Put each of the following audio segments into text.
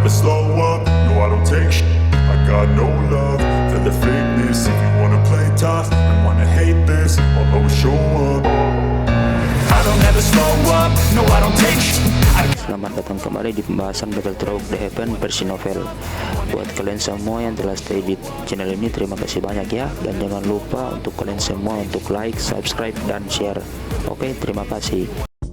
never slow up, no I don't take shit. I got no love for the fakeness. If you wanna play tough and wanna hate this, I'll always show up. I don't ever slow up, no I don't take shit. Selamat datang kembali di pembahasan Battle Through the Heaven versi novel. Buat kalian semua yang telah stay di channel ini, terima kasih banyak ya. Dan jangan lupa untuk kalian semua untuk like, subscribe, dan share. Oke, terima kasih.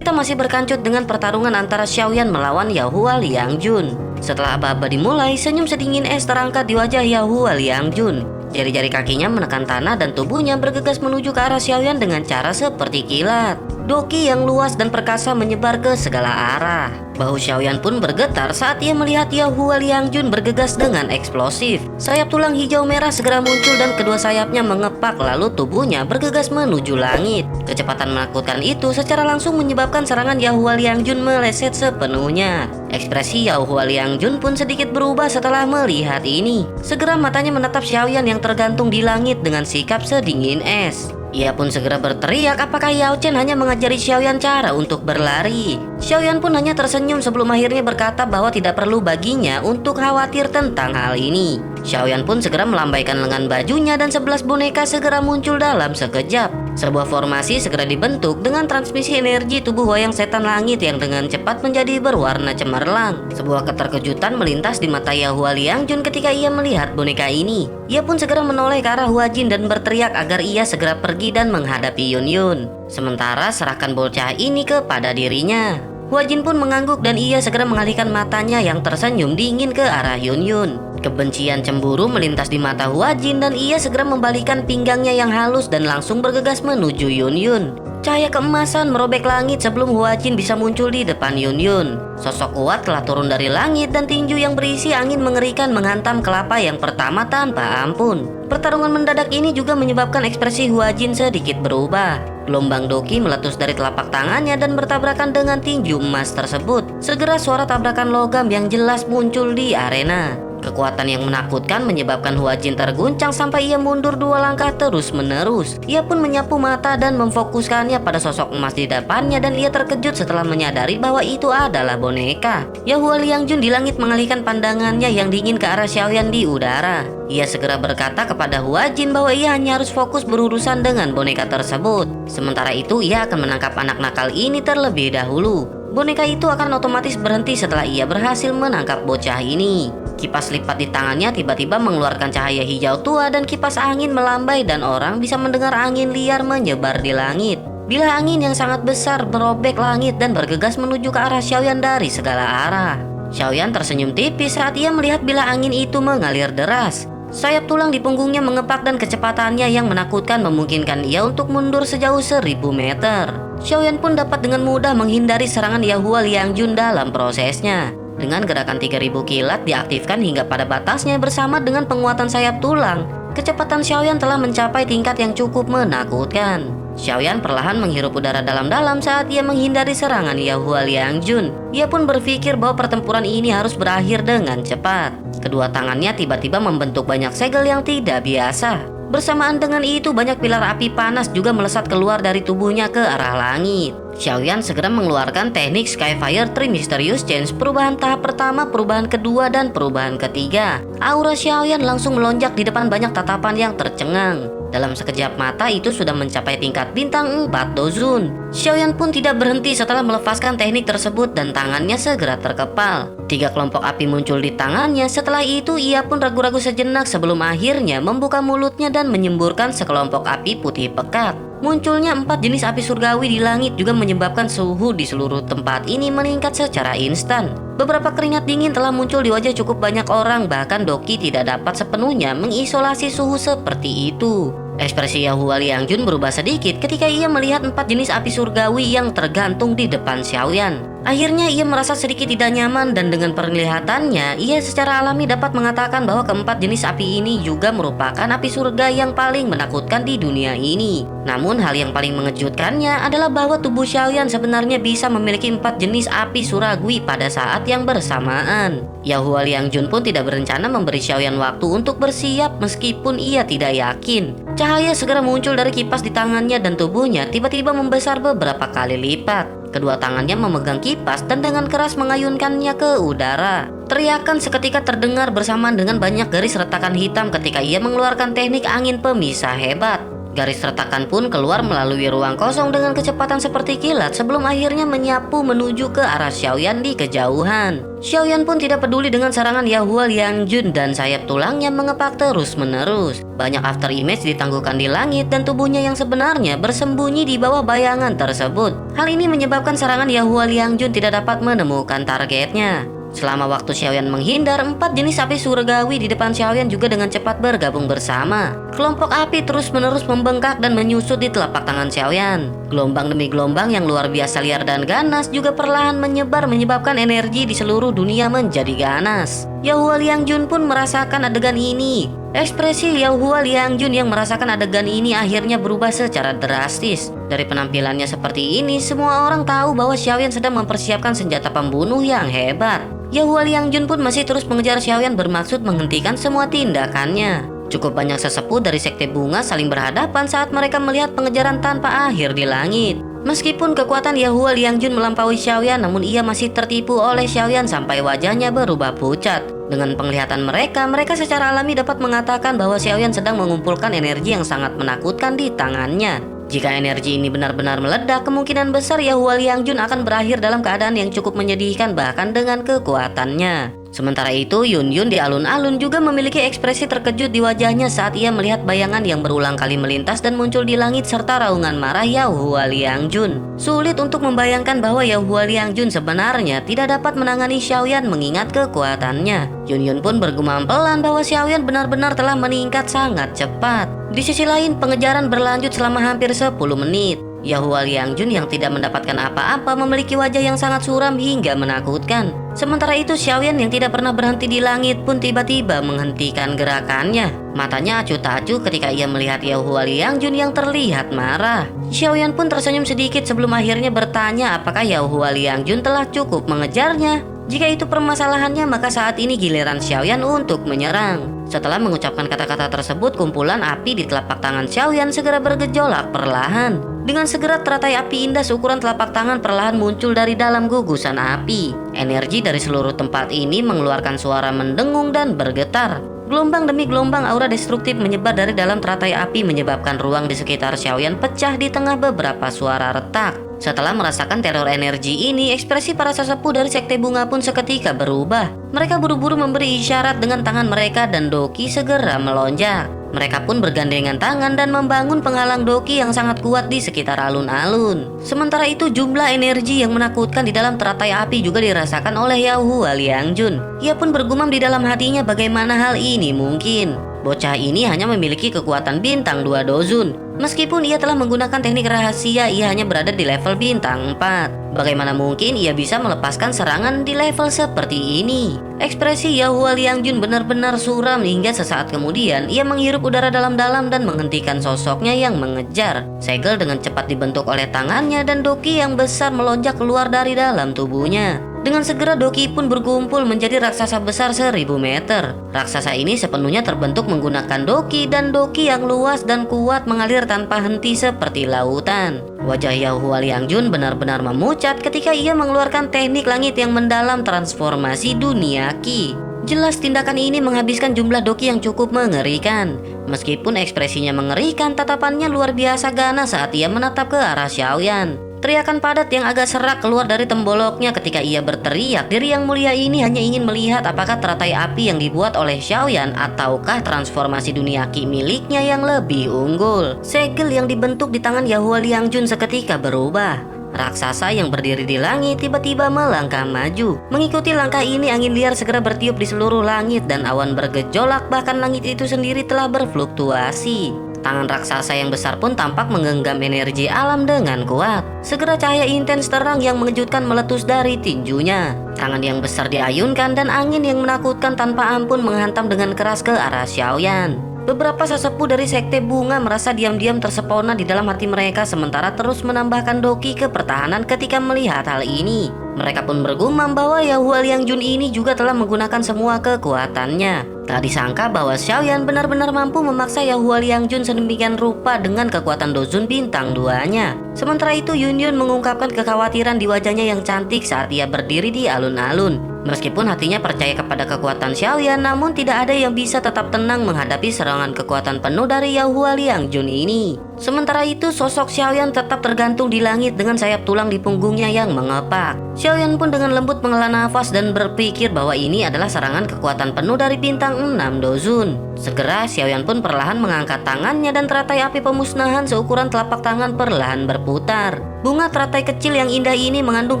Kita masih berkancut dengan pertarungan antara Xiaoyan melawan Yahua Liangjun. Setelah aba-aba dimulai, senyum sedingin es terangkat di wajah Yahua Liangjun. Jari-jari kakinya menekan tanah dan tubuhnya bergegas menuju ke arah Xiaoyan dengan cara seperti kilat. Doki yang luas dan perkasa menyebar ke segala arah. Bahu Xiaoyan pun bergetar saat ia melihat Yahua Liangjun bergegas dengan eksplosif. Sayap tulang hijau merah segera muncul dan kedua sayapnya mengepak, lalu tubuhnya bergegas menuju langit. Kecepatan menakutkan itu secara langsung menyebabkan serangan Yahua Liangjun meleset sepenuhnya. Ekspresi Yahua Liangjun pun sedikit berubah setelah melihat ini. Segera matanya menatap Xiaoyan yang tergantung di langit dengan sikap sedingin es. Ia pun segera berteriak apakah Yao Chen hanya mengajari Xiaoyan cara untuk berlari. Xiaoyan pun hanya tersenyum sebelum akhirnya berkata bahwa tidak perlu baginya untuk khawatir tentang hal ini. Xiaoyan pun segera melambaikan lengan bajunya dan 11 boneka segera muncul dalam sekejap. Sebuah formasi segera dibentuk dengan transmisi energi tubuh wayang setan langit yang dengan cepat menjadi berwarna cemerlang. Sebuah keterkejutan melintas di mata Yahua Liangjun ketika ia melihat boneka ini. Ia pun segera menoleh ke arah Huajin dan berteriak agar ia segera pergi dan menghadapi Yun Yun. Sementara serahkan bocah ini kepada dirinya. Huajin pun mengangguk dan ia segera mengalihkan matanya yang tersenyum dingin ke arah Yun Yun. Kebencian cemburu melintas di mata Huajin dan ia segera membalikan pinggangnya yang halus dan langsung bergegas menuju Yun Yun. Cahaya keemasan merobek langit sebelum Huajin bisa muncul di depan Yun Yun. Sosok kuat telah turun dari langit dan tinju yang berisi angin mengerikan menghantam kelapa yang pertama tanpa ampun. Pertarungan mendadak ini juga menyebabkan ekspresi Huajin sedikit berubah. Gelombang doki meletus dari telapak tangannya dan bertabrakan dengan tinju emas tersebut. Segera suara tabrakan logam yang jelas muncul di arena. Kekuatan yang menakutkan menyebabkan Huajin terguncang sampai ia mundur 2 langkah terus-menerus. Ia pun menyapu mata dan memfokuskannya pada sosok emas di depannya dan ia terkejut setelah menyadari bahwa itu adalah boneka. Yahua Liangjun di langit mengalihkan pandangannya yang dingin ke arah Xiaoyan di udara. Ia segera berkata kepada Huajin bahwa ia hanya harus fokus berurusan dengan boneka tersebut. Sementara itu ia akan menangkap anak nakal ini terlebih dahulu. Boneka itu akan otomatis berhenti setelah ia berhasil menangkap bocah ini. Kipas lipat di tangannya tiba-tiba mengeluarkan cahaya hijau tua dan kipas angin melambai dan orang bisa mendengar angin liar menyebar di langit. Bila angin yang sangat besar merobek langit dan bergegas menuju ke arah Xiaoyan dari segala arah. Xiaoyan tersenyum tipis saat ia melihat bila angin itu mengalir deras. Sayap tulang di punggungnya mengepak dan kecepatannya yang menakutkan memungkinkan ia untuk mundur sejauh 1000 meter. Xiaoyan pun dapat dengan mudah menghindari serangan Yahua Liangjun dalam prosesnya. Dengan gerakan 3000 kilat diaktifkan hingga pada batasnya bersama dengan penguatan sayap tulang, kecepatan Xiaoyan telah mencapai tingkat yang cukup menakutkan. Xiaoyan perlahan menghirup udara dalam-dalam saat ia menghindari serangan Yahua Liangjun. Ia pun berpikir bahwa pertempuran ini harus berakhir dengan cepat. Kedua tangannya tiba-tiba membentuk banyak segel yang tidak biasa. Bersamaan dengan itu banyak pilar api panas juga melesat keluar dari tubuhnya ke arah langit. Xiaoyan segera mengeluarkan teknik Skyfire Three Mysterious Change, perubahan tahap pertama, perubahan kedua, dan perubahan ketiga. Aura Xiaoyan langsung melonjak di depan banyak tatapan yang tercengang. Dalam sekejap mata itu sudah mencapai tingkat bintang 4 Dozun. Xiaoyan pun tidak berhenti setelah melepaskan teknik tersebut dan tangannya segera terkepal. 3 kelompok api muncul di tangannya. Setelah itu ia pun ragu-ragu sejenak sebelum akhirnya membuka mulutnya dan menyemburkan sekelompok api putih pekat. Munculnya 4 jenis api surgawi di langit juga menyebabkan suhu di seluruh tempat ini meningkat secara instan. Beberapa keringat dingin telah muncul di wajah cukup banyak orang, bahkan Doki tidak dapat sepenuhnya mengisolasi suhu seperti itu. Ekspresi Yahua Liangjun berubah sedikit ketika ia melihat 4 jenis api surgawi yang tergantung di depan Xiaoyan. Akhirnya ia merasa sedikit tidak nyaman dan dengan penglihatannya ia secara alami dapat mengatakan bahwa keempat jenis api ini juga merupakan api surga yang paling menakutkan di dunia ini. Namun hal yang paling mengejutkannya adalah bahwa tubuh Xiaoyan sebenarnya bisa memiliki 4 jenis api surgawi pada saat yang bersamaan. Yahua Liangjun pun tidak berencana memberi Xiaoyan waktu untuk bersiap meskipun ia tidak yakin. Cahaya segera muncul dari kipas di tangannya dan tubuhnya tiba-tiba membesar beberapa kali lipat. Kedua tangannya memegang kipas dan dengan keras mengayunkannya ke udara. Teriakan seketika terdengar bersamaan dengan banyak garis retakan hitam ketika ia mengeluarkan teknik angin pemisah hebat. Garis retakan pun keluar melalui ruang kosong dengan kecepatan seperti kilat sebelum akhirnya menyapu menuju ke arah Xiaoyan di kejauhan. Xiaoyan pun tidak peduli dengan serangan Yahua Liangjun dan sayap tulangnya mengepak terus-menerus. Banyak after image ditangguhkan di langit dan tubuhnya yang sebenarnya bersembunyi di bawah bayangan tersebut. Hal ini menyebabkan serangan Yahua Liangjun tidak dapat menemukan targetnya. Selama waktu Xiaoyan menghindar, 4 jenis api surgawi di depan Xiaoyan juga dengan cepat bergabung bersama. Kelompok api terus-menerus membengkak dan menyusut di telapak tangan Xiaoyan. Gelombang demi gelombang yang luar biasa liar dan ganas juga perlahan menyebar menyebabkan energi di seluruh dunia menjadi ganas. Yahua Liangjun pun merasakan adegan ini. Ekspresi Yahua Liangjun yang merasakan adegan ini akhirnya berubah secara drastis. Dari penampilannya seperti ini, semua orang tahu bahwa Xiaoyan sedang mempersiapkan senjata pembunuh yang hebat. Yahua Liangjun pun masih terus mengejar Xiaoyan bermaksud menghentikan semua tindakannya. Cukup banyak sesepuh dari Sekte Bunga saling berhadapan saat mereka melihat pengejaran tanpa akhir di langit. Meskipun kekuatan Yahua Liangjun melampaui Xiaoyan, namun ia masih tertipu oleh Xiaoyan sampai wajahnya berubah pucat. Dengan penglihatan mereka secara alami dapat mengatakan bahwa Xiaoyan sedang mengumpulkan energi yang sangat menakutkan di tangannya. Jika energi ini benar-benar meledak, kemungkinan besar Yahua Liangjun akan berakhir dalam keadaan yang cukup menyedihkan bahkan dengan kekuatannya. Sementara itu, Yun Yun di alun-alun juga memiliki ekspresi terkejut di wajahnya saat ia melihat bayangan yang berulang kali melintas dan muncul di langit serta raungan marah Yahua Liangjun. Sulit untuk membayangkan bahwa Yahua Liangjun sebenarnya tidak dapat menangani Xiaoyan mengingat kekuatannya. Yun Yun pun bergumam pelan bahwa Xiaoyan benar-benar telah meningkat sangat cepat. Di sisi lain, pengejaran berlanjut selama hampir 10 menit. Yahua Liangjun yang tidak mendapatkan apa-apa memiliki wajah yang sangat suram hingga menakutkan. Sementara itu Xiaoyan yang tidak pernah berhenti di langit pun tiba-tiba menghentikan gerakannya. Matanya acuh tak acuh ketika ia melihat Yahua Liangjun yang terlihat marah. Xiaoyan pun tersenyum sedikit sebelum akhirnya bertanya apakah Yahua Liangjun telah cukup mengejarnya. Jika itu permasalahannya, maka saat ini giliran Xiaoyan untuk menyerang. Setelah mengucapkan kata-kata tersebut, kumpulan api di telapak tangan Xiaoyan segera bergejolak perlahan. Dengan segera teratai api indah seukuran telapak tangan perlahan muncul dari dalam gugusan api. Energi dari seluruh tempat ini mengeluarkan suara mendengung dan bergetar. Gelombang demi gelombang aura destruktif menyebar dari dalam teratai api menyebabkan ruang di sekitar Xiaoyan pecah di tengah beberapa suara retak. Setelah merasakan teror energi ini, ekspresi para sesepuh dari Sekte Bunga pun seketika berubah. Mereka buru-buru memberi isyarat dengan tangan mereka dan Doki segera melonjak. Mereka pun bergandengan tangan dan membangun penghalang Doki yang sangat kuat di sekitar alun-alun. Sementara itu jumlah energi yang menakutkan di dalam teratai api juga dirasakan oleh Yahua Liangjun. Ia pun bergumam di dalam hatinya bagaimana hal ini mungkin. Bocah ini hanya memiliki kekuatan bintang 2 dozun. Meskipun ia telah menggunakan teknik rahasia, ia hanya berada di level bintang 4. Bagaimana mungkin ia bisa melepaskan serangan di level seperti ini? Ekspresi Yahua Liangjun benar-benar suram hingga sesaat kemudian ia menghirup udara dalam-dalam dan menghentikan sosoknya yang mengejar. Segel dengan cepat dibentuk oleh tangannya dan Doki yang besar melonjak keluar dari dalam tubuhnya. Dengan segera Doki pun berkumpul menjadi raksasa besar 1000 meter. Raksasa ini sepenuhnya terbentuk menggunakan Doki dan Doki yang luas dan kuat mengalir tanpa henti seperti lautan. Wajah Yahua Liangjun benar-benar memucat ketika ia mengeluarkan teknik langit yang mendalam transformasi dunia Qi. Jelas tindakan ini menghabiskan jumlah Doki yang cukup mengerikan. Meskipun ekspresinya mengerikan, tatapannya luar biasa ganas saat ia menatap ke arah Xiaoyan. Teriakan padat yang agak serak keluar dari temboloknya ketika ia berteriak. Diri yang mulia ini hanya ingin melihat apakah teratai api yang dibuat oleh Xiaoyan ataukah transformasi dunia Qi miliknya yang lebih unggul. Segel yang dibentuk di tangan Yahua Liangjun seketika berubah. Raksasa yang berdiri di langit tiba-tiba melangkah maju. Mengikuti langkah ini, angin liar segera bertiup di seluruh langit dan awan bergejolak, bahkan langit itu sendiri telah berfluktuasi. Tangan raksasa yang besar pun tampak menggenggam energi alam dengan kuat. Segera cahaya intens terang yang mengejutkan meletus dari tinjunya. Tangan yang besar diayunkan dan angin yang menakutkan tanpa ampun menghantam dengan keras ke arah Xiaoyan. Beberapa sesepuh dari Sekte Bunga merasa diam-diam tersepona di dalam hati mereka sementara terus menambahkan Doki ke pertahanan ketika melihat hal ini. Mereka pun bergumam bahwa Yahua Liangjun ini juga telah menggunakan semua kekuatannya. Tak disangka bahwa Xiaoyan benar-benar mampu memaksa Yahua Liangjun sedemikian rupa dengan kekuatan Dozun bintang 2-nya. Sementara itu Yunyun mengungkapkan kekhawatiran di wajahnya yang cantik saat ia berdiri di alun-alun. Meskipun hatinya percaya kepada kekuatan Xiaoyan, namun tidak ada yang bisa tetap tenang menghadapi serangan kekuatan penuh dari Yahua Liangjun ini. Sementara itu sosok Xiaoyan tetap tergantung di langit dengan sayap tulang di punggungnya yang mengepak. Xiaoyan pun dengan lembut menghela nafas dan berpikir bahwa ini adalah serangan kekuatan penuh dari bintang 6 Dozun. Segera Xiaoyan pun perlahan mengangkat tangannya dan teratai api pemusnahan seukuran telapak tangan perlahan berputar. Bunga teratai kecil yang indah ini mengandung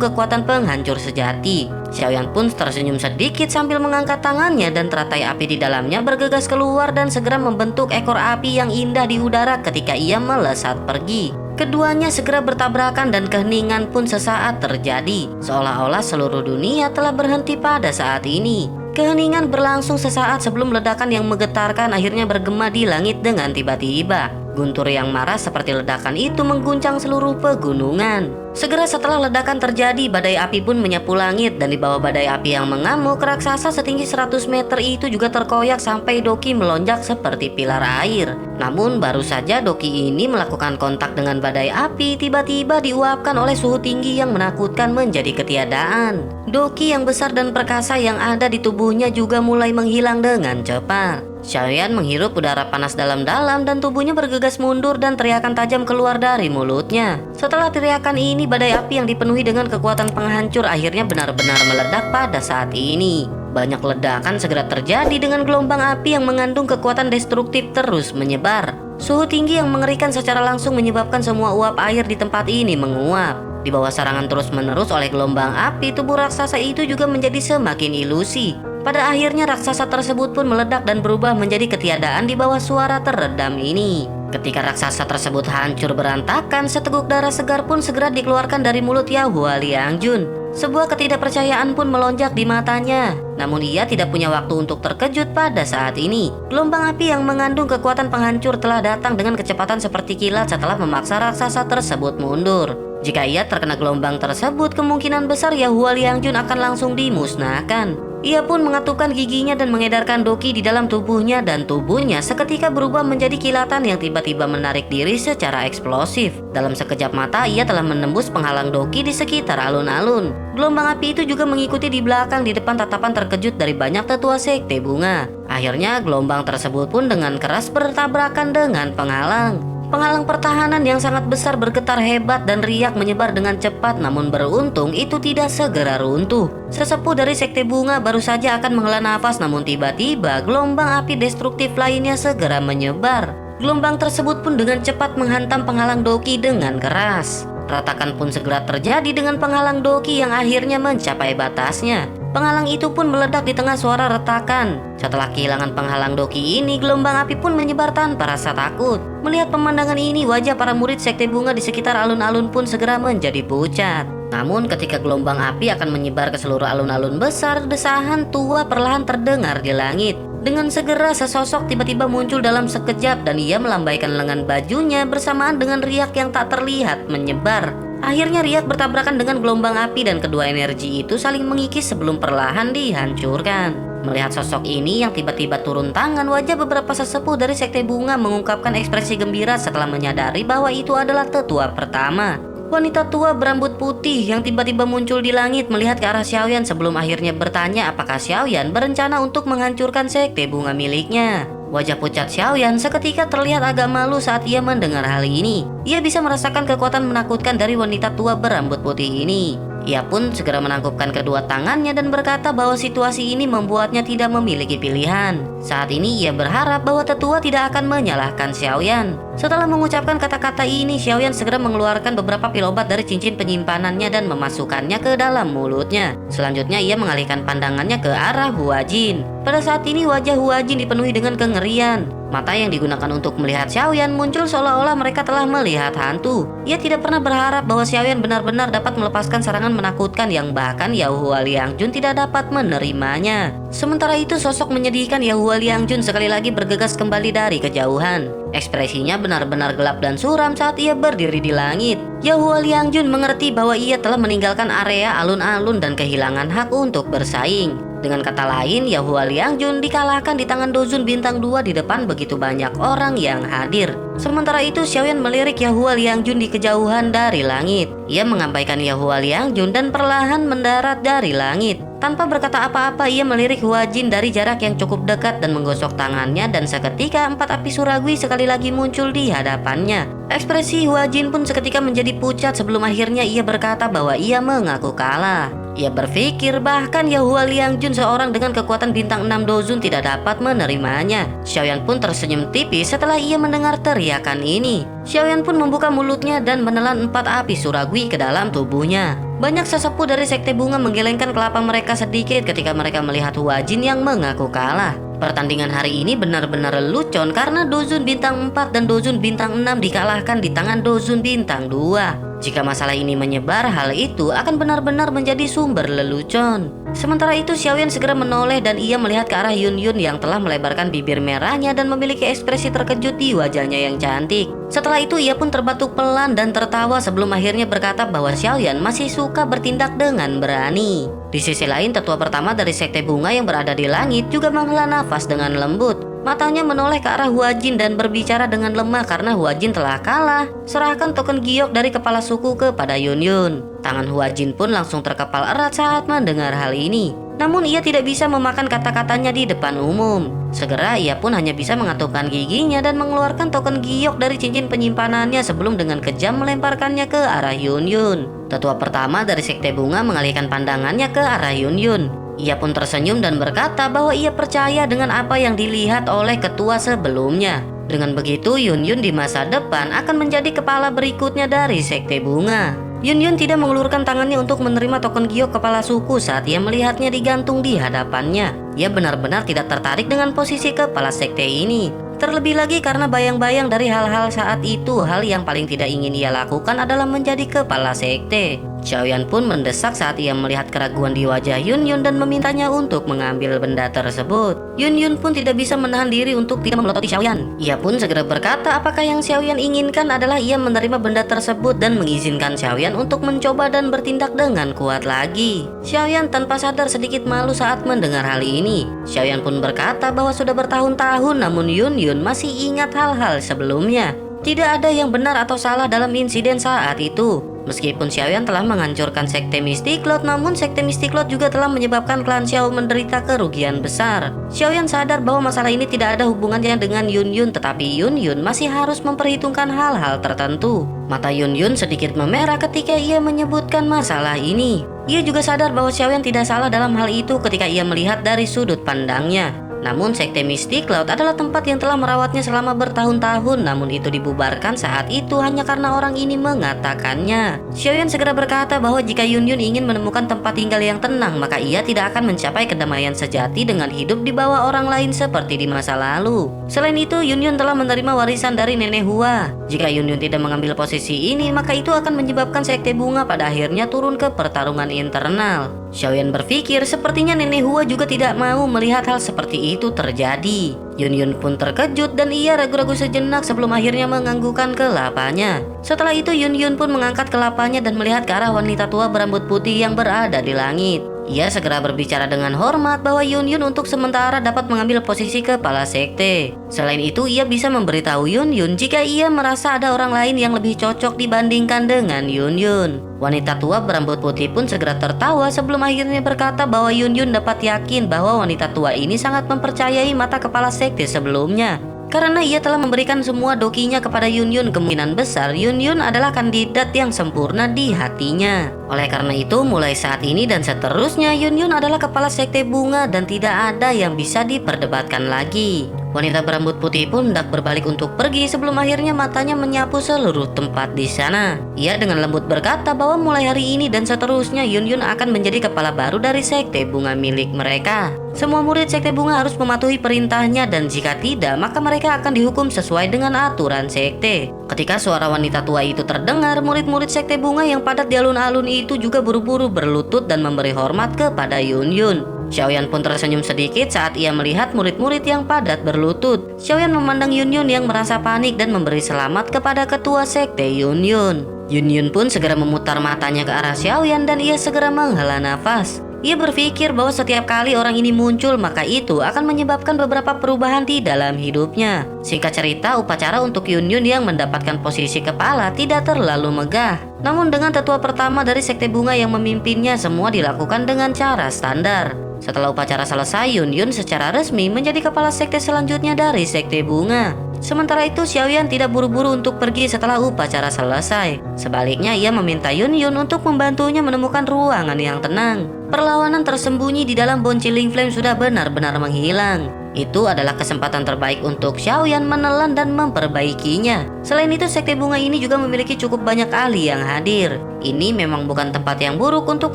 kekuatan penghancur sejati. Xiaoyan pun tersenyum sedikit sambil mengangkat tangannya dan teratai api di dalamnya bergegas keluar dan segera membentuk ekor api yang indah di udara ketika ia melesat pergi. Keduanya segera bertabrakan dan keheningan pun sesaat terjadi, seolah-olah seluruh dunia telah berhenti pada saat ini. Keheningan berlangsung sesaat sebelum ledakan yang menggetarkan akhirnya bergema di langit dengan tiba-tiba. Guntur yang marah seperti ledakan itu mengguncang seluruh pegunungan. Segera setelah ledakan terjadi, badai api pun menyapu langit dan di bawah badai api yang mengamuk, raksasa setinggi 100 meter itu juga terkoyak sampai Doki melonjak seperti pilar air. Namun baru saja Doki ini melakukan kontak dengan badai api, tiba-tiba diuapkan oleh suhu tinggi yang menakutkan menjadi ketiadaan. Doki yang besar dan perkasa yang ada di tubuhnya juga mulai menghilang dengan cepat. Xiaoyan menghirup udara panas dalam-dalam dan tubuhnya bergegas mundur dan teriakan tajam keluar dari mulutnya. Setelah teriakan ini, badai api yang dipenuhi dengan kekuatan penghancur akhirnya benar-benar meledak pada saat ini. Banyak ledakan segera terjadi dengan gelombang api yang mengandung kekuatan destruktif terus menyebar. Suhu tinggi yang mengerikan secara langsung menyebabkan semua uap air di tempat ini menguap. Di bawah serangan terus-menerus oleh gelombang api, tubuh raksasa itu juga menjadi semakin ilusi. Pada akhirnya raksasa tersebut pun meledak dan berubah menjadi ketiadaan di bawah suara teredam ini. Ketika raksasa tersebut hancur berantakan, seteguk darah segar pun segera dikeluarkan dari mulut Yahua Liangjun. Sebuah ketidakpercayaan pun melonjak di matanya. Namun ia tidak punya waktu untuk terkejut pada saat ini. Gelombang api yang mengandung kekuatan penghancur telah datang dengan kecepatan seperti kilat setelah memaksa raksasa tersebut mundur. Jika ia terkena gelombang tersebut, kemungkinan besar Yahua Liangjun akan langsung dimusnahkan. Ia pun mengatupkan giginya dan mengedarkan Doki di dalam tubuhnya dan tubuhnya seketika berubah menjadi kilatan yang tiba-tiba menarik diri secara eksplosif. Dalam sekejap mata ia telah menembus penghalang Doki di sekitar alun-alun. Gelombang api itu juga mengikuti di belakang di depan tatapan terkejut dari banyak tetua sekte bunga. Akhirnya gelombang tersebut pun dengan keras bertabrakan dengan penghalang. Penghalang pertahanan yang sangat besar bergetar hebat dan riak menyebar dengan cepat, namun beruntung itu tidak segera runtuh. Sesepuh dari sekte bunga baru saja akan menghela nafas, namun tiba-tiba gelombang api destruktif lainnya segera menyebar. Gelombang tersebut pun dengan cepat menghantam penghalang Doki dengan keras. Retakan pun segera terjadi dengan penghalang Doki yang akhirnya mencapai batasnya. Penghalang itu pun meledak di tengah suara retakan. Setelah kehilangan penghalang Doki ini, gelombang api pun menyebar tanpa rasa takut. Melihat pemandangan ini, wajah para murid sekte bunga di sekitar alun-alun pun segera menjadi pucat. Namun ketika gelombang api akan menyebar ke seluruh alun-alun besar, desahan tua perlahan terdengar di langit. Dengan segera sesosok tiba-tiba muncul dalam sekejap dan ia melambaikan lengan bajunya bersamaan dengan riak yang tak terlihat menyebar. Akhirnya riak bertabrakan dengan gelombang api dan kedua energi itu saling mengikis sebelum perlahan dihancurkan. Melihat sosok ini yang tiba-tiba turun tangan, wajah beberapa sesepuh dari sekte bunga mengungkapkan ekspresi gembira setelah menyadari bahwa itu adalah tetua pertama. Wanita tua berambut putih yang tiba-tiba muncul di langit melihat ke arah Xiaoyan sebelum akhirnya bertanya apakah Xiaoyan berencana untuk menghancurkan sekte bunga miliknya. Wajah pucat Xiaoyan seketika terlihat agak malu saat ia mendengar hal ini. Ia bisa merasakan kekuatan menakutkan dari wanita tua berambut putih ini. Ia pun segera menangkupkan kedua tangannya dan berkata bahwa situasi ini membuatnya tidak memiliki pilihan. Saat ini ia berharap bahwa tetua tidak akan menyalahkan Xiaoyan. Setelah mengucapkan kata-kata ini, Xiaoyan segera mengeluarkan beberapa pil obat dari cincin penyimpanannya dan memasukkannya ke dalam mulutnya. Selanjutnya ia mengalihkan pandangannya ke arah Huajin. Pada saat ini wajah Huajin dipenuhi dengan kengerian. Mata yang digunakan untuk melihat Xiaoyan muncul seolah-olah mereka telah melihat hantu. Ia tidak pernah berharap bahwa Xiaoyan benar-benar dapat melepaskan serangan menakutkan yang bahkan Yahua Liangjun tidak dapat menerimanya. Sementara itu sosok menyedihkan Yahua Liangjun sekali lagi bergegas kembali dari kejauhan. Ekspresinya benar-benar gelap dan suram saat ia berdiri di langit. Yahua Liangjun mengerti bahwa ia telah meninggalkan area alun-alun dan kehilangan hak untuk bersaing. Dengan kata lain, Yahua Liangjun dikalahkan di tangan Dozun bintang 2 di depan begitu banyak orang yang hadir. Sementara itu Xiaoyan melirik Yahua Liangjun di kejauhan dari langit. Ia mengabaikan Yahua Liangjun dan perlahan mendarat dari langit. Tanpa berkata apa-apa, ia melirik Hua Jin dari jarak yang cukup dekat dan menggosok tangannya, dan seketika 4 api suragui sekali lagi muncul di hadapannya. Ekspresi Hua Jin pun seketika menjadi pucat sebelum akhirnya ia berkata bahwa ia mengaku kalah. Ia berpikir bahkan Yahua Liangjun seorang dengan kekuatan bintang 6 Dozun tidak dapat menerimanya. Xiaoyan pun tersenyum tipis setelah ia mendengar teriakan ini. Xiaoyan pun membuka mulutnya dan menelan 4 api suragui ke dalam tubuhnya. Banyak sesepuh dari Sekte Bunga menggelengkan kelapa mereka sedikit ketika mereka melihat Hua Jin yang mengaku kalah. Pertandingan hari ini benar-benar lelucon karena Dozun bintang 4 dan Dozun bintang 6 dikalahkan di tangan Dozun bintang 2. Jika masalah ini menyebar, hal itu akan benar-benar menjadi sumber lelucon. Sementara itu Xiaoyan segera menoleh dan ia melihat ke arah Yun Yun yang telah melebarkan bibir merahnya dan memiliki ekspresi terkejut di wajahnya yang cantik. Setelah itu ia pun terbatuk pelan dan tertawa sebelum akhirnya berkata bahwa Xiaoyan masih suka bertindak dengan berani. Di sisi lain, tetua pertama dari Sekte Bunga yang berada di langit juga menghela nafas dengan lembut. Matanya menoleh ke arah Hua Jin dan berbicara dengan lemah karena Hua Jin telah kalah. Serahkan token giok dari kepala suku kepada Yun Yun. Tangan Hua Jin pun langsung terkepal erat saat mendengar hal ini. Namun ia tidak bisa memakan kata-katanya di depan umum. Segera ia pun hanya bisa mengatupkan giginya dan mengeluarkan token giok dari cincin penyimpanannya sebelum dengan kejam melemparkannya ke arah Yun Yun. Tetua pertama dari Sekte Bunga mengalihkan pandangannya ke arah Yun Yun. Ia pun tersenyum dan berkata bahwa ia percaya dengan apa yang dilihat oleh ketua sebelumnya. Dengan begitu, Yun Yun di masa depan akan menjadi kepala berikutnya dari Sekte Bunga. Yun Yun tidak mengulurkan tangannya untuk menerima token giok kepala suku saat ia melihatnya digantung di hadapannya. Ia benar-benar tidak tertarik dengan posisi kepala sekte ini. Terlebih lagi karena bayang-bayang dari hal-hal saat itu, hal yang paling tidak ingin ia lakukan adalah menjadi kepala sekte. Xiaoyan pun mendesak saat ia melihat keraguan di wajah Yun Yun dan memintanya untuk mengambil benda tersebut. Yun Yun pun tidak bisa menahan diri untuk tidak memelototi Xiaoyan. Ia pun segera berkata apakah yang Xiaoyan inginkan adalah ia menerima benda tersebut dan mengizinkan Xiaoyan untuk mencoba dan bertindak dengan kuat lagi. Xiaoyan tanpa sadar sedikit malu saat mendengar hal ini. Xiaoyan pun berkata bahwa sudah bertahun-tahun namun Yun Yun masih ingat hal-hal sebelumnya. Tidak ada yang benar atau salah dalam insiden saat itu. Meskipun Xiaoyan telah menghancurkan Sekte Mystic Cloud, namun Sekte Mystic Cloud juga telah menyebabkan klan Xiao menderita kerugian besar. Xiaoyan sadar bahwa masalah ini tidak ada hubungannya dengan Yun Yun, tetapi Yun Yun masih harus memperhitungkan hal-hal tertentu. Mata Yun Yun sedikit memerah ketika ia menyebutkan masalah ini. Ia juga sadar bahwa Xiaoyan tidak salah dalam hal itu ketika ia melihat dari sudut pandangnya. Namun Sekte Mystic Cloud adalah tempat yang telah merawatnya selama bertahun-tahun, namun itu dibubarkan saat itu hanya karena orang ini mengatakannya. Xiaoyan segera berkata bahwa jika Yun Yun ingin menemukan tempat tinggal yang tenang, maka ia tidak akan mencapai kedamaian sejati dengan hidup di bawah orang lain seperti di masa lalu. Selain itu, Yun Yun telah menerima warisan dari Nenek Hua. Jika Yun Yun tidak mengambil posisi ini, maka itu akan menyebabkan Sekte Bunga pada akhirnya turun ke pertarungan internal. Xiaoyan berpikir sepertinya Nenek Hua juga tidak mau melihat hal seperti itu terjadi. Yun Yun pun terkejut dan ia ragu-ragu sejenak sebelum akhirnya menganggukkan kelapanya. Setelah itu Yun Yun pun mengangkat kelapanya dan melihat ke arah wanita tua berambut putih yang berada di langit. Ia segera berbicara dengan hormat bahwa Yun Yun untuk sementara dapat mengambil posisi kepala sekte. Selain itu, ia bisa memberitahu Yun Yun jika ia merasa ada orang lain yang lebih cocok dibandingkan dengan Yun Yun. Wanita tua berambut putih pun segera tertawa sebelum akhirnya berkata bahwa Yun Yun dapat yakin bahwa wanita tua ini sangat mempercayai mata kepala sekte sebelumnya. Karena ia telah memberikan semua dokinya kepada Yun Yun, kemungkinan besar Yun Yun adalah kandidat yang sempurna di hatinya. Oleh karena itu, mulai saat ini dan seterusnya, Yun Yun adalah kepala sekte bunga dan tidak ada yang bisa diperdebatkan lagi. Wanita berambut putih pun hendak berbalik untuk pergi sebelum akhirnya matanya menyapu seluruh tempat di sana. Ia dengan lembut berkata bahwa mulai hari ini dan seterusnya Yun Yun akan menjadi kepala baru dari sekte bunga milik mereka. Semua murid sekte bunga harus mematuhi perintahnya dan jika tidak maka mereka akan dihukum sesuai dengan aturan sekte. Ketika suara wanita tua itu terdengar, murid-murid sekte bunga yang padat di alun-alun itu juga buru-buru berlutut dan memberi hormat kepada Yun Yun. Xiaoyan pun tersenyum sedikit saat ia melihat murid-murid yang padat berlutut. Xiaoyan memandang Yun Yun yang merasa panik dan memberi selamat kepada ketua sekte Yun Yun. Yun Yun pun segera memutar matanya ke arah Xiaoyan dan ia segera menghela nafas. Ia berpikir bahwa setiap kali orang ini muncul maka itu akan menyebabkan beberapa perubahan di dalam hidupnya. Singkat cerita, upacara untuk Yun Yun yang mendapatkan posisi kepala tidak terlalu megah. Namun dengan tetua pertama dari sekte bunga yang memimpinnya, semua dilakukan dengan cara standar. Setelah upacara selesai, Yun Yun secara resmi menjadi kepala sekte selanjutnya dari sekte bunga. Sementara itu, Xiaoyan tidak buru-buru untuk pergi setelah upacara selesai. Sebaliknya, ia meminta Yun Yun untuk membantunya menemukan ruangan yang tenang. Perlawanan tersembunyi di dalam Bonciling Flame sudah benar-benar menghilang. Itu adalah kesempatan terbaik untuk Xiaoyan menelan dan memperbaikinya. Selain itu, sekte bunga ini juga memiliki cukup banyak ahli yang hadir. Ini memang bukan tempat yang buruk untuk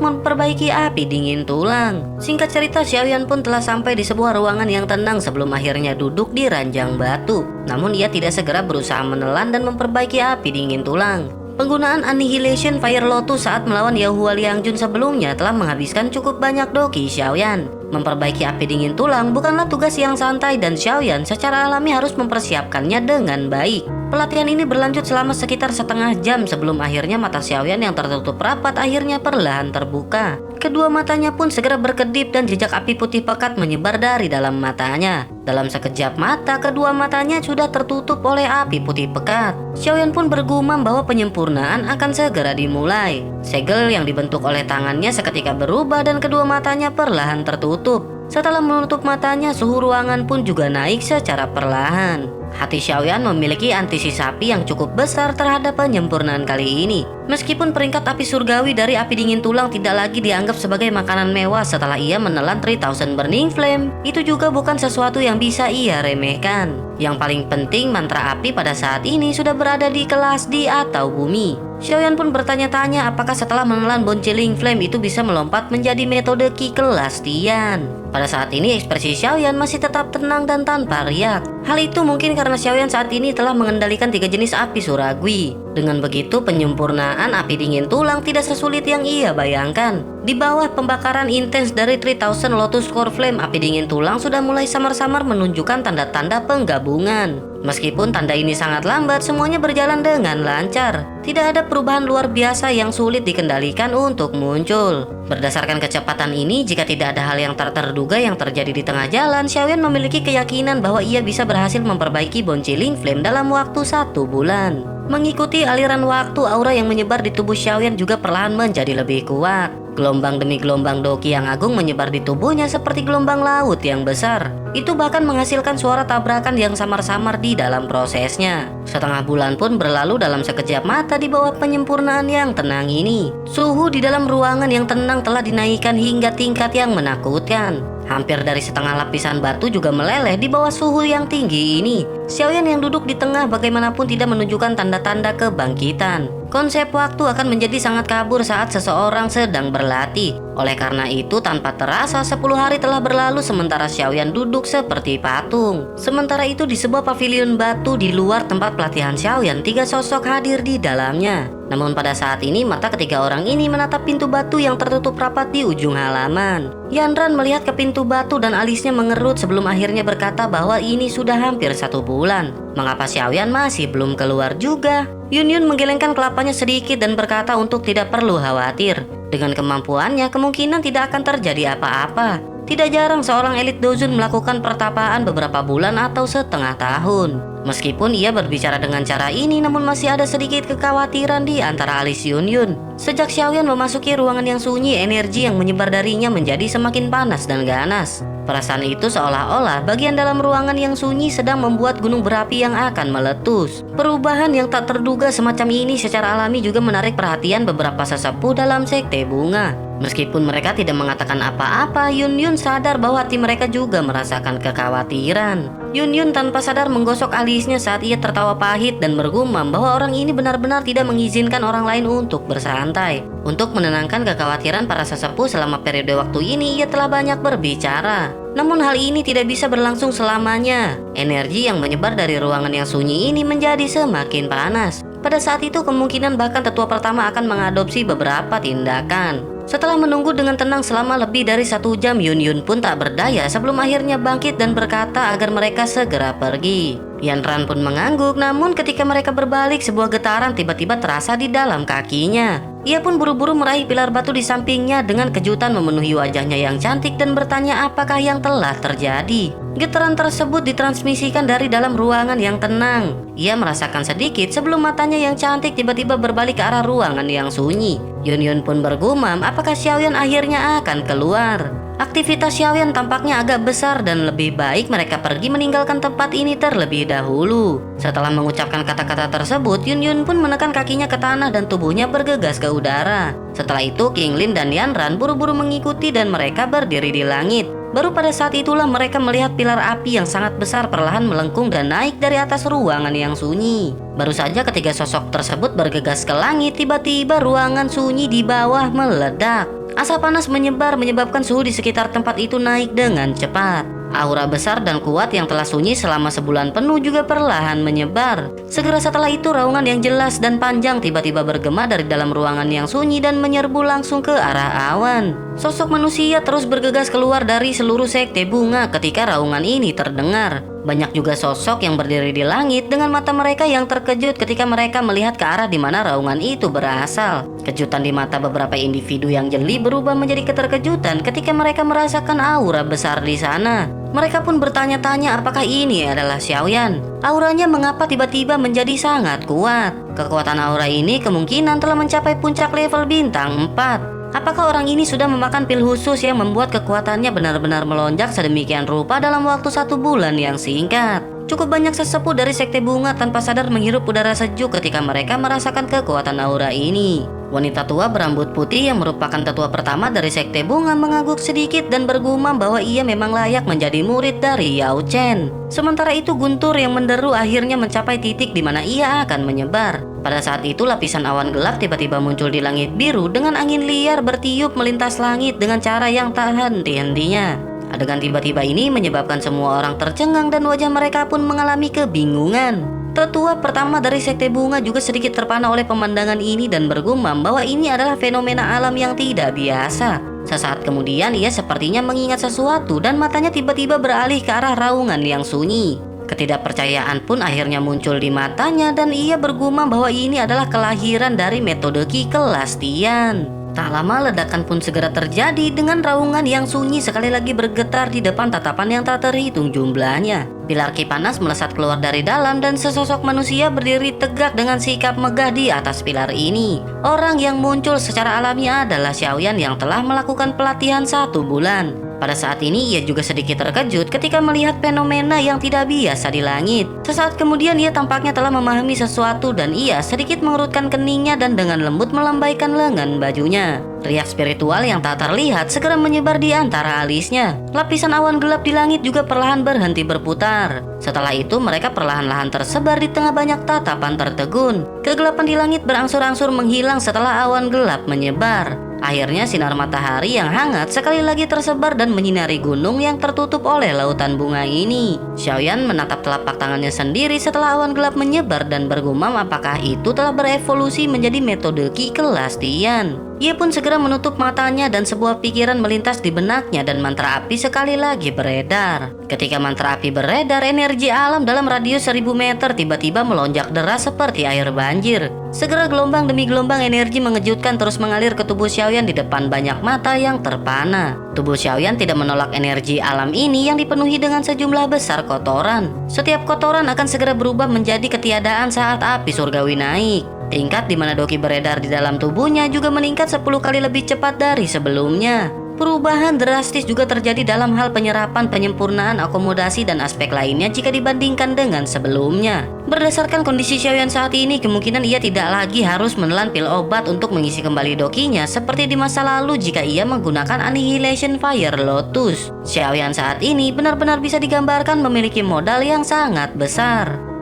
memperbaiki api dingin tulang. Singkat cerita, Xiaoyan pun telah sampai di sebuah ruangan yang tenang sebelum akhirnya duduk di ranjang batu. Namun ia tidak segera berusaha menelan dan memperbaiki api dingin tulang. Penggunaan Annihilation Fire Lotus saat melawan Yahua Liangjun sebelumnya telah menghabiskan cukup banyak doki Xiaoyan. Memperbaiki api dingin tulang bukanlah tugas yang santai dan Xiaoyan secara alami harus mempersiapkannya dengan baik. Pelatihan ini berlanjut selama sekitar setengah jam sebelum akhirnya mata Xiaoyan yang tertutup rapat akhirnya perlahan terbuka. Kedua matanya pun segera berkedip dan jejak api putih pekat menyebar dari dalam matanya. Dalam sekejap mata, kedua matanya sudah tertutup oleh api putih pekat. Xiaoyan pun bergumam bahwa penyempurnaan akan segera dimulai. Segel yang dibentuk oleh tangannya seketika berubah dan kedua matanya perlahan tertutup. Setelah menutup matanya, suhu ruangan pun juga naik secara perlahan. Hati Xiaoyan memiliki antisipasi yang cukup besar terhadap penyempurnaan kali ini. Meskipun peringkat api surgawi dari api dingin tulang tidak lagi dianggap sebagai makanan mewah setelah ia menelan 3000 Burning Flame, itu juga bukan sesuatu yang bisa ia remehkan. Yang paling penting, mantra api pada saat ini sudah berada di kelas di atau bumi. Xiaoyan pun bertanya-tanya apakah setelah menelan Bonciling Flame itu bisa melompat menjadi metode Ki kelas Tian. Pada saat ini ekspresi Xiaoyan masih tetap tenang dan tanpa riak. Hal itu mungkin karena Xiaoyan saat ini telah mengendalikan 3 jenis api suragwi. Dengan begitu, penyempurnaan api dingin tulang tidak sesulit yang ia bayangkan. Di bawah pembakaran intens dari 3000 Lotus Core Flame, api dingin tulang sudah mulai samar-samar menunjukkan tanda-tanda penggabungan. Meskipun tanda ini sangat lambat, semuanya berjalan dengan lancar. Tidak ada perubahan luar biasa yang sulit dikendalikan untuk muncul. Berdasarkan kecepatan ini, jika tidak ada hal yang tak terduga yang terjadi di tengah jalan, Xiaoyan memiliki keyakinan bahwa ia bisa berhasil memperbaiki Bonciling Flame dalam waktu 1 bulan. Mengikuti aliran waktu, aura yang menyebar di tubuh Xiaoyan juga perlahan menjadi lebih kuat. Gelombang demi gelombang doki yang agung menyebar di tubuhnya seperti gelombang laut yang besar. Itu bahkan menghasilkan suara tabrakan yang samar-samar di dalam prosesnya. Setengah bulan pun berlalu dalam sekejap mata di bawah penyempurnaan yang tenang ini. Suhu di dalam ruangan yang tenang telah dinaikkan hingga tingkat yang menakutkan. Hampir dari setengah lapisan batu juga meleleh di bawah suhu yang tinggi ini. Xiaoyan yang duduk di tengah bagaimanapun tidak menunjukkan tanda-tanda kebangkitan. Konsep waktu akan menjadi sangat kabur saat seseorang sedang berlatih. Oleh karena itu, tanpa terasa 10 hari telah berlalu sementara Xiaoyan duduk seperti patung. Sementara itu di sebuah pavilion batu di luar tempat pelatihan Xiaoyan, 3 sosok hadir di dalamnya. Namun pada saat ini mata ketiga orang ini menatap pintu batu yang tertutup rapat di ujung halaman. Yanran melihat ke pintu batu dan alisnya mengerut sebelum akhirnya berkata bahwa ini sudah hampir 1 bulan. Mengapa Xiaoyan masih belum keluar juga? Yun Yun menggelengkan kelapanya sedikit dan berkata untuk tidak perlu khawatir. Dengan kemampuannya kemungkinan tidak akan terjadi apa-apa. Tidak jarang seorang elit dozun melakukan pertapaan beberapa bulan atau setengah tahun. Meskipun ia berbicara dengan cara ini, namun masih ada sedikit kekhawatiran di antara alis Yun Yun. Sejak Xiaoyan memasuki ruangan yang sunyi, energi yang menyebar darinya menjadi semakin panas dan ganas. Perasaan itu seolah-olah bagian dalam ruangan yang sunyi sedang membuat gunung berapi yang akan meletus. Perubahan yang tak terduga semacam ini secara alami juga menarik perhatian beberapa sesepuh dalam sekte bunga. Meskipun mereka tidak mengatakan apa-apa, Yun Yun sadar bahwa hati mereka juga merasakan kekhawatiran. Yun Yun tanpa sadar menggosok alisnya saat ia tertawa pahit dan bergumam bahwa orang ini benar-benar tidak mengizinkan orang lain untuk bersantai. Untuk menenangkan kekhawatiran para sesepuh selama periode waktu ini, ia telah banyak berbicara. Namun hal ini tidak bisa berlangsung selamanya. Energi yang menyebar dari ruangan yang sunyi ini menjadi semakin panas. Pada saat itu kemungkinan bahkan tetua pertama akan mengadopsi beberapa tindakan. Setelah menunggu dengan tenang selama lebih dari 1 jam, Yun Yun pun tak berdaya sebelum akhirnya bangkit dan berkata agar mereka segera pergi. Yan Ran pun mengangguk, namun ketika mereka berbalik, sebuah getaran tiba-tiba terasa di dalam kakinya. Ia pun buru-buru meraih pilar batu di sampingnya dengan kejutan memenuhi wajahnya yang cantik dan bertanya apakah yang telah terjadi. Getaran tersebut ditransmisikan dari dalam ruangan yang tenang. Ia merasakan sedikit sebelum matanya yang cantik tiba-tiba berbalik ke arah ruangan yang sunyi. Yun Yun pun bergumam apakah Xiaoyan akhirnya akan keluar. Aktivitas Xiaoyan tampaknya agak besar dan lebih baik mereka pergi meninggalkan tempat ini terlebih dahulu. Setelah mengucapkan kata-kata tersebut, Yun Yun pun menekan kakinya ke tanah dan tubuhnya bergegas ke udara. Setelah itu King Lin dan Yan Ran buru-buru mengikuti dan mereka berdiri di langit. Baru pada saat itulah mereka melihat pilar api yang sangat besar perlahan melengkung dan naik dari atas ruangan yang sunyi. Baru saja ketiga sosok tersebut bergegas ke langit, tiba-tiba ruangan sunyi di bawah meledak. Asap panas menyebar menyebabkan suhu di sekitar tempat itu naik dengan cepat. Aura besar dan kuat yang telah sunyi selama sebulan penuh juga perlahan menyebar. Segera setelah itu raungan yang jelas dan panjang tiba-tiba bergema dari dalam ruangan yang sunyi dan menyerbu langsung ke arah awan. Sosok manusia terus bergegas keluar dari seluruh sekte bunga ketika raungan ini terdengar. Banyak juga sosok yang berdiri di langit dengan mata mereka yang terkejut ketika mereka melihat ke arah di mana raungan itu berasal. Kejutan di mata beberapa individu yang jeli berubah menjadi keterkejutan ketika mereka merasakan aura besar di sana. Mereka pun bertanya-tanya apakah ini adalah Xiaoyan. Auranya mengapa tiba-tiba menjadi sangat kuat? Kekuatan aura ini kemungkinan telah mencapai puncak level bintang 4. Apakah orang ini sudah memakan pil khusus yang membuat kekuatannya benar-benar melonjak sedemikian rupa dalam waktu 1 bulan yang singkat? Cukup banyak sesepuh dari sekte bunga tanpa sadar menghirup udara sejuk ketika mereka merasakan kekuatan aura ini. Wanita tua berambut putih yang merupakan tetua pertama dari sekte bunga mengangguk sedikit dan bergumam bahwa ia memang layak menjadi murid dari Yao Chen. Sementara itu guntur yang menderu akhirnya mencapai titik di mana ia akan menyebar. Pada saat itu lapisan awan gelap tiba-tiba muncul di langit biru dengan angin liar bertiup melintas langit dengan cara yang tak henti-hentinya. Adegan tiba-tiba ini menyebabkan semua orang tercengang dan wajah mereka pun mengalami kebingungan. Tetua pertama dari sekte bunga juga sedikit terpana oleh pemandangan ini dan bergumam bahwa ini adalah fenomena alam yang tidak biasa. Sesaat kemudian ia sepertinya mengingat sesuatu dan matanya tiba-tiba beralih ke arah raungan yang sunyi. Ketidakpercayaan pun akhirnya muncul di matanya dan ia bergumam bahwa ini adalah kelahiran dari metode Qi kelas Tian. Tak lama ledakan pun segera terjadi dengan raungan yang sunyi sekali lagi bergetar di depan tatapan yang tak terhitung jumlahnya. Pilar Qi panas melesat keluar dari dalam dan sesosok manusia berdiri tegak dengan sikap megah di atas pilar ini. Orang yang muncul secara alami adalah Xiaoyan yang telah melakukan pelatihan 1 bulan. Pada saat ini ia juga sedikit terkejut ketika melihat fenomena yang tidak biasa di langit. Sesaat kemudian ia tampaknya telah memahami sesuatu dan ia sedikit mengerutkan keningnya dan dengan lembut melambaikan lengan bajunya. Riak spiritual yang tak terlihat segera menyebar di antara alisnya. Lapisan awan gelap di langit juga perlahan berhenti berputar. Setelah itu mereka perlahan-lahan tersebar di tengah banyak tatapan tertegun. Kegelapan di langit berangsur-angsur menghilang setelah awan gelap menyebar. Akhirnya sinar matahari yang hangat sekali lagi tersebar dan menyinari gunung yang tertutup oleh lautan bunga ini. Xiaoyan menatap telapak tangannya sendiri setelah awan gelap menyebar dan bergumam apakah itu telah berevolusi menjadi metode Qi kelas Tian. Ia pun segera menutup matanya dan sebuah pikiran melintas di benaknya dan mantra api sekali lagi beredar. Ketika mantra api beredar, energi alam dalam radius 1000 meter tiba-tiba melonjak deras seperti air banjir. Segera gelombang demi gelombang energi mengejutkan terus mengalir ke tubuh Xiaoyan di depan banyak mata yang terpana. Tubuh Xiaoyan tidak menolak energi alam ini yang dipenuhi dengan sejumlah besar kotoran. Setiap kotoran akan segera berubah menjadi ketiadaan saat api surgawi naik. Tingkat di mana Doqi beredar di dalam tubuhnya juga meningkat 10 kali lebih cepat dari sebelumnya. Perubahan drastis juga terjadi dalam hal penyerapan, penyempurnaan, akomodasi, dan aspek lainnya jika dibandingkan dengan sebelumnya. Berdasarkan kondisi Xiaoyan saat ini, kemungkinan ia tidak lagi harus menelan pil obat untuk mengisi kembali dokinya seperti di masa lalu jika ia menggunakan Annihilation Fire Lotus. Xiaoyan saat ini benar-benar bisa digambarkan memiliki modal yang sangat besar.